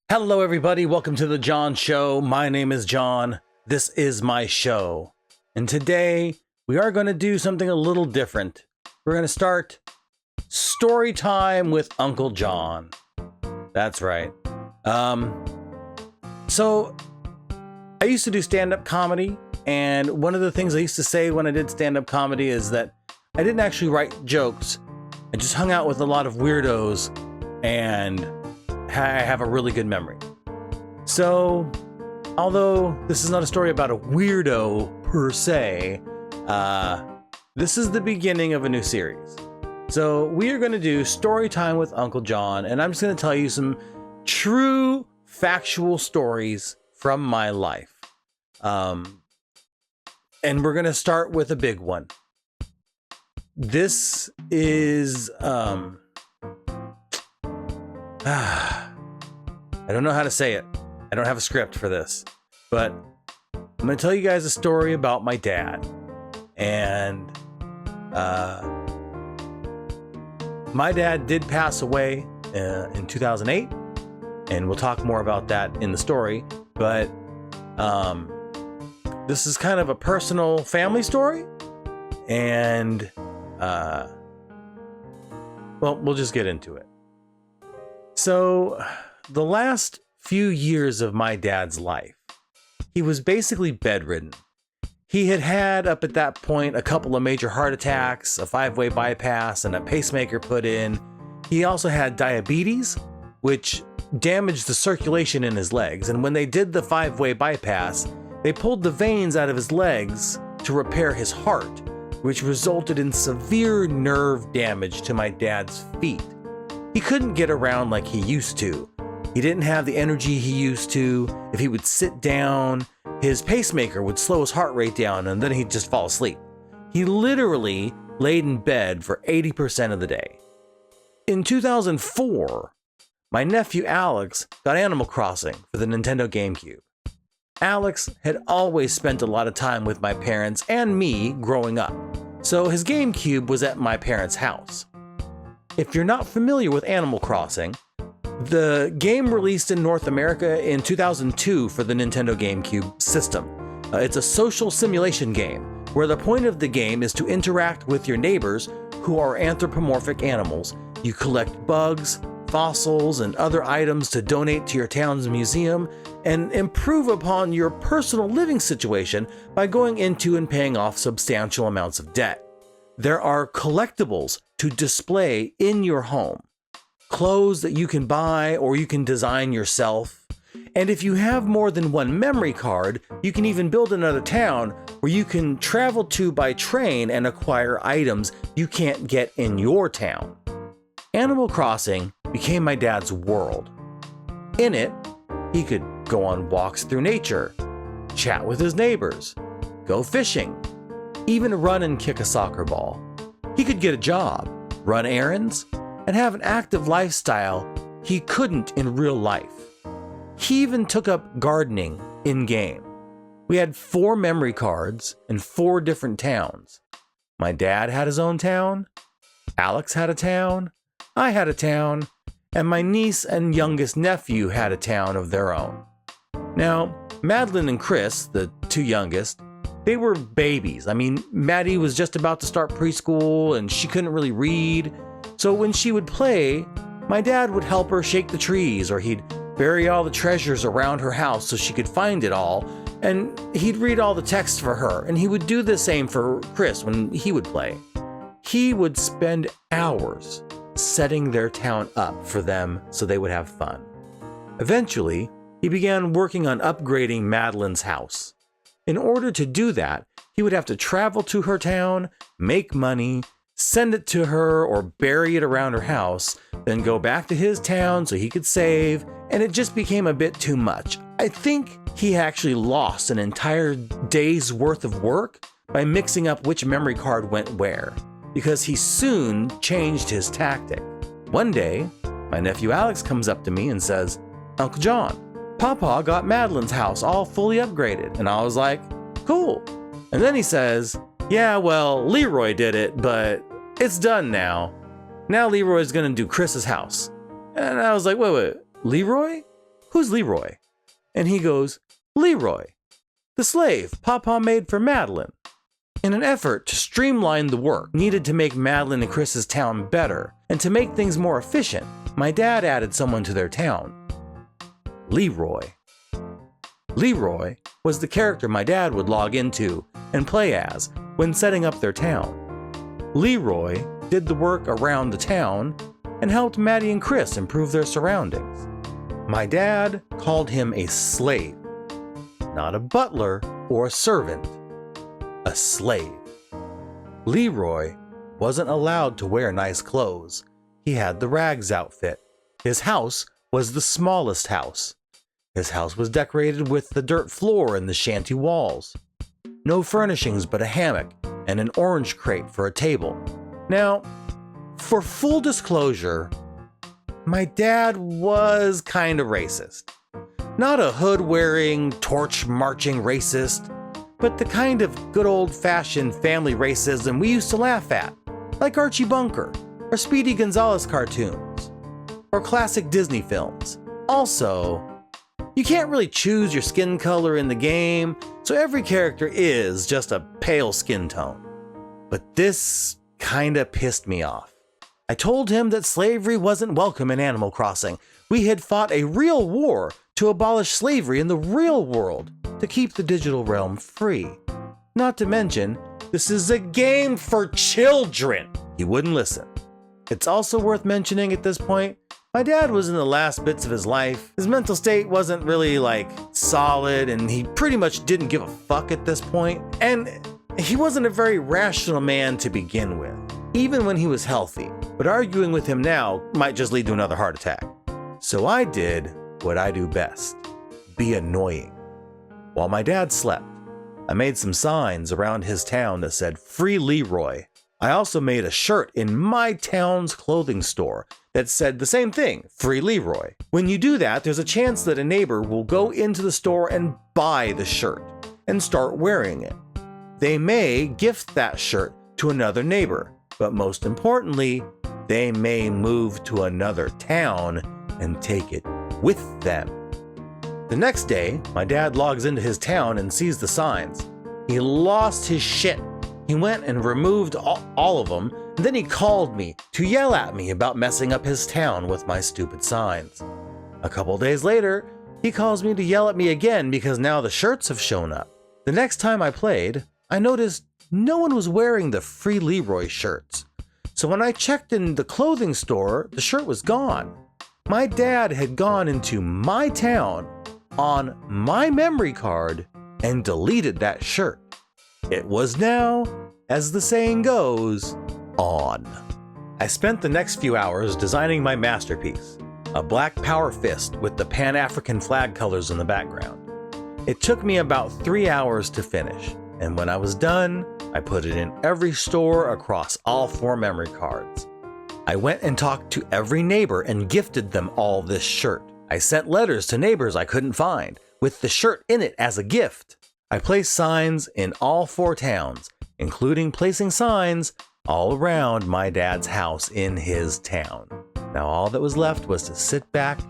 Hello, everybody. Welcome to the Jon Show. My name is Jon. This is my show. And today we are going to do something a little different. We're going to start story time with Uncle Jon. That's right. So I used to do stand-up comedy. And one of the things I used to say when I did stand-up comedy is that I didn't actually write jokes. I just hung out with a lot of weirdos and I have a really good memory. So, although this is not a story about a weirdo per se, this is the beginning of a new series. So we are going to do story time with Uncle Jon, and I'm just going to tell you some true factual stories from my life. And we're going to start with a big one. This is, I don't know how to say it. I don't have a script for this, but I'm going to tell you guys a story about my dad. And my dad did pass away in 2008, and we'll talk more about that in the story. But this is kind of a personal family story, and well, we'll just get into it. So, the last few years of my dad's life, he was basically bedridden. He had up at that point a couple of major heart attacks, a 5-way bypass, and a pacemaker put in. He also had diabetes, which damaged the circulation in his legs. And when they did the 5-way bypass, they pulled the veins out of his legs to repair his heart, which resulted in severe nerve damage to my dad's feet. He couldn't get around like he used to. He didn't have the energy he used to. If he would sit down, his pacemaker would slow his heart rate down and then he'd just fall asleep. He literally laid in bed for 80% of the day. In 2004, my nephew Alex got Animal Crossing for the Nintendo GameCube. Alex had always spent a lot of time with my parents and me growing up, so his GameCube was at my parents' house. If you're not familiar with Animal Crossing, the game released in North America in 2002 for the Nintendo GameCube system. It's a social simulation game where the point of the game is to interact with your neighbors who are anthropomorphic animals. You collect bugs, fossils, and other items to donate to your town's museum and improve upon your personal living situation by going into and paying off substantial amounts of debt. There are collectibles to display in your home, clothes that you can buy or you can design yourself. And if you have more than one memory card, you can even build another town where you can travel to by train and acquire items you can't get in your town. Animal Crossing became my dad's world. In it, he could go on walks through nature, chat with his neighbors, go fishing, even run and kick a soccer ball. He could get a job, run errands, and have an active lifestyle he couldn't in real life. He even took up gardening in-game. We had 4 memory cards in 4 different towns. My dad had his own town, Alex had a town, I had a town, and my niece and youngest nephew had a town of their own. Now, Madeline and Chris, the 2 youngest, they were babies. I mean, Maddie was just about to start preschool and she couldn't really read. So when she would play, my dad would help her shake the trees, or he'd bury all the treasures around her house so she could find it all. And he'd read all the text for her, and he would do the same for Chris when he would play. He would spend hours setting their town up for them so they would have fun. Eventually, he began working on upgrading Madeline's house. In order to do that, he would have to travel to her town, make money, send it to her or bury it around her house, then go back to his town so he could save, and it just became a bit too much. I think he actually lost an entire day's worth of work by mixing up which memory card went where, because he soon changed his tactic. One day, my nephew Alex comes up to me and says, "Uncle Jon, Papa got Madeline's house all fully upgraded." And I was like, "Cool." And then he says, "Yeah, well, Leroy did it, but it's done now. Now Leroy's gonna do Chris's house." And I was like, wait, Leroy? Who's Leroy? And he goes, Leroy, the slave Papa made for Madeline. In an effort to streamline the work needed to make Madeline and Chris's town better and to make things more efficient, my dad added someone to their town. Leroy. Leroy was the character my dad would log into and play as when setting up their town. Leroy did the work around the town and helped Maddie and Chris improve their surroundings. My dad called him a slave, not a butler or a servant, a slave. Leroy wasn't allowed to wear nice clothes. He had the rags outfit. His house was the smallest house. His house was decorated with the dirt floor and the shanty walls. No furnishings but a hammock and an orange crate for a table. Now, for full disclosure, my dad was kind of racist. Not a hood-wearing, torch-marching racist, but the kind of good old-fashioned family racism we used to laugh at, like Archie Bunker, or Speedy Gonzales cartoons, or classic Disney films. Also, you can't really choose your skin color in the game, so every character is just a pale skin tone. But this kinda pissed me off. I told him that slavery wasn't welcome in Animal Crossing. We had fought a real war to abolish slavery in the real world to keep the digital realm free. Not to mention, this is a game for children. He wouldn't listen. It's also worth mentioning at this point, my dad was in the last bits of his life. His mental state wasn't really solid, and he pretty much didn't give a fuck at this point. And he wasn't a very rational man to begin with, even when he was healthy. But arguing with him now might just lead to another heart attack. So I did what I do best, be annoying. While my dad slept, I made some signs around his town that said Free Leroy. I also made a shirt in my town's clothing store that said the same thing, Free Leroy. When you do that, there's a chance that a neighbor will go into the store and buy the shirt and start wearing it. They may gift that shirt to another neighbor, but most importantly, they may move to another town and take it with them. The next day, my dad logs into his town and sees the signs. He lost his shit. He went and removed all of them, and then he called me to yell at me about messing up his town with my stupid signs. A couple days later, he calls me to yell at me again because now the shirts have shown up. The next time I played, I noticed no one was wearing the Free Leroy shirts. So when I checked in the clothing store, the shirt was gone. My dad had gone into my town on my memory card and deleted that shirt. It was now, as the saying goes, on. I spent the next few hours designing my masterpiece, a black power fist with the Pan-African flag colors in the background. It took me about 3 hours to finish, and when I was done, I put it in every store across all 4 memory cards. I went and talked to every neighbor and gifted them all this shirt. I sent letters to neighbors I couldn't find, with the shirt in it as a gift. I placed signs in all 4 towns, including placing signs all around my dad's house in his town. Now all that was left was to sit back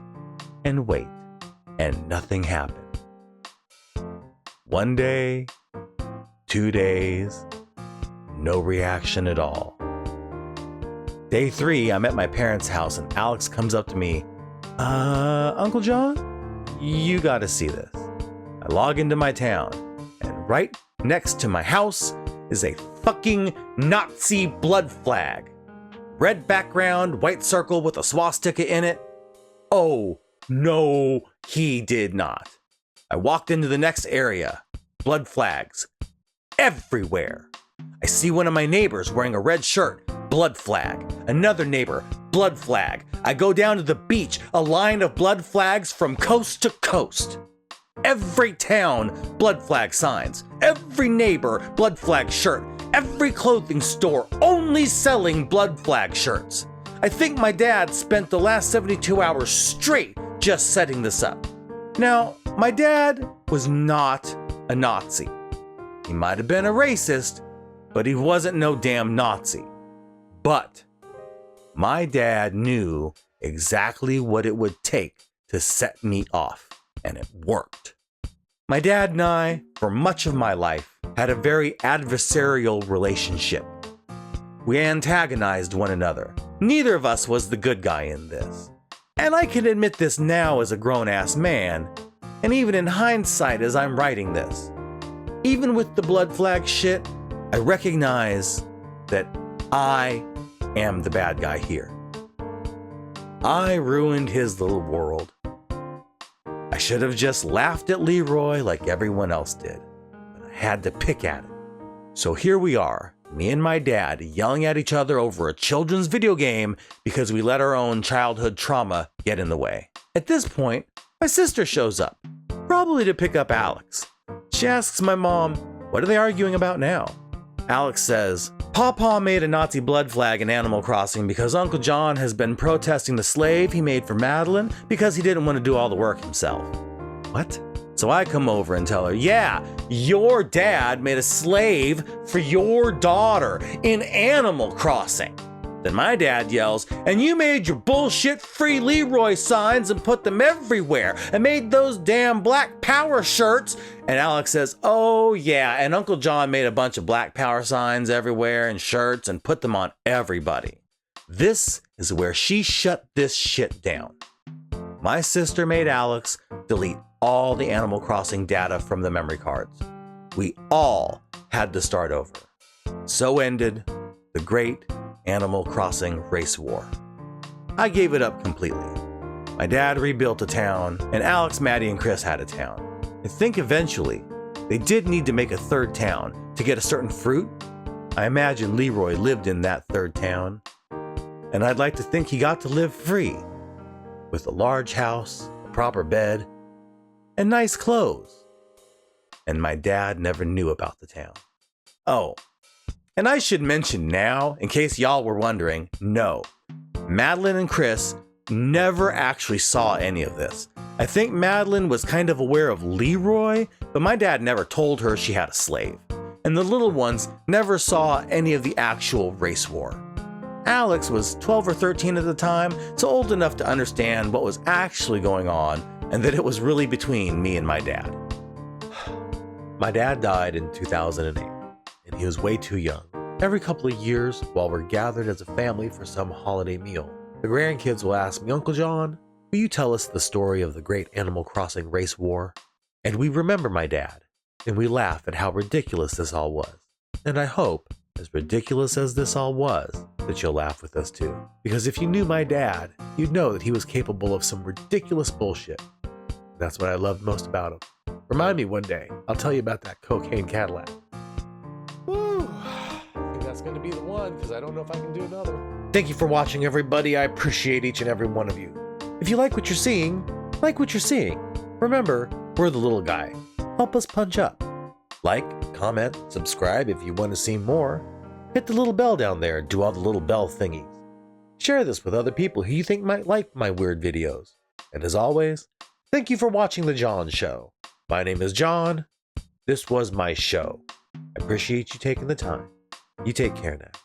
and wait, and nothing happened. 1 day, 2 days, no reaction at all. Day 3, I'm at my parents' house and Alex comes up to me, Uncle Jon, you gotta see this. I log into my town, and right next to my house is a fucking Nazi blood flag. Red background, white circle with a swastika in it. Oh, no, he did not. I walked into the next area. Blood flags everywhere. I see one of my neighbors wearing a red shirt. Blood flag. Another neighbor. Blood flag. I go down to the beach. A line of blood flags from coast to coast. Every town, blood flag signs. Every neighbor, blood flag shirt. Every clothing store only selling blood flag shirts. I think my dad spent the last 72 hours straight just setting this up. Now, my dad was not a Nazi. He might have been a racist, but he wasn't no damn Nazi. But my dad knew exactly what it would take to set me off, and it worked. My dad and I, for much of my life, had a very adversarial relationship. We antagonized one another. Neither of us was the good guy in this. And I can admit this now as a grown-ass man, and even in hindsight as I'm writing this. Even with the blood flag shit, I recognize that I am the bad guy here. I ruined his little world. I should have just laughed at Leroy like everyone else did, but I had to pick at it. So here we are, me and my dad yelling at each other over a children's video game because we let our own childhood trauma get in the way. At this point, my sister shows up, probably to pick up Alex. She asks my mom, what are they arguing about now? Alex says, Pawpaw made a Nazi blood flag in Animal Crossing because Uncle Jon has been protesting the slave he made for Madeline because he didn't want to do all the work himself. What? So I come over and tell her, yeah, your dad made a slave for your daughter in Animal Crossing. Then my dad yells, and you made your bullshit Free Leroy signs and put them everywhere and made those damn Black Power shirts. And Alex says, oh yeah, and Uncle Jon made a bunch of Black Power signs everywhere and shirts and put them on everybody. This is where she shut this shit down. My sister made Alex delete all the Animal Crossing data from the memory cards. We all had to start over. So ended the great Animal Crossing race war. I gave it up completely. My dad rebuilt a town, and Alex, Maddie, and Chris had a town. I think eventually they did need to make a third town to get a certain fruit. I imagine Leroy lived in that third town, and I'd like to think he got to live free, with a large house, a proper bed, and nice clothes. And my dad never knew about the town. Oh, and I should mention now, in case y'all were wondering, no, Madeline and Chris never actually saw any of this. I think Madeline was kind of aware of Leroy, but my dad never told her she had a slave. And the little ones never saw any of the actual race war. Alex was 12 or 13 at the time, so old enough to understand what was actually going on and that it was really between me and my dad. My dad died in 2008, and he was way too young. Every couple of years, while we're gathered as a family for some holiday meal, the grandkids will ask me, Uncle Jon, will you tell us the story of the great Animal Crossing race war? And we remember my dad, and we laugh at how ridiculous this all was. And I hope, as ridiculous as this all was, that you'll laugh with us too. Because if you knew my dad, you'd know that he was capable of some ridiculous bullshit. That's what I loved most about him. Remind me one day, I'll tell you about that cocaine Cadillac. Woo! I think that's going to be the one, because I don't know if I can do another. Thank you for watching, everybody. I appreciate each and every one of you. If you like what you're seeing, like what you're seeing. Remember, we're the little guy. Help us punch up. Like, comment, subscribe if you want to see more. Hit the little bell down there and do all the little bell thingies. Share this with other people who you think might like my weird videos. And as always, thank you for watching The Jon Show. My name is Jon. This was my show. I appreciate you taking the time. You take care now.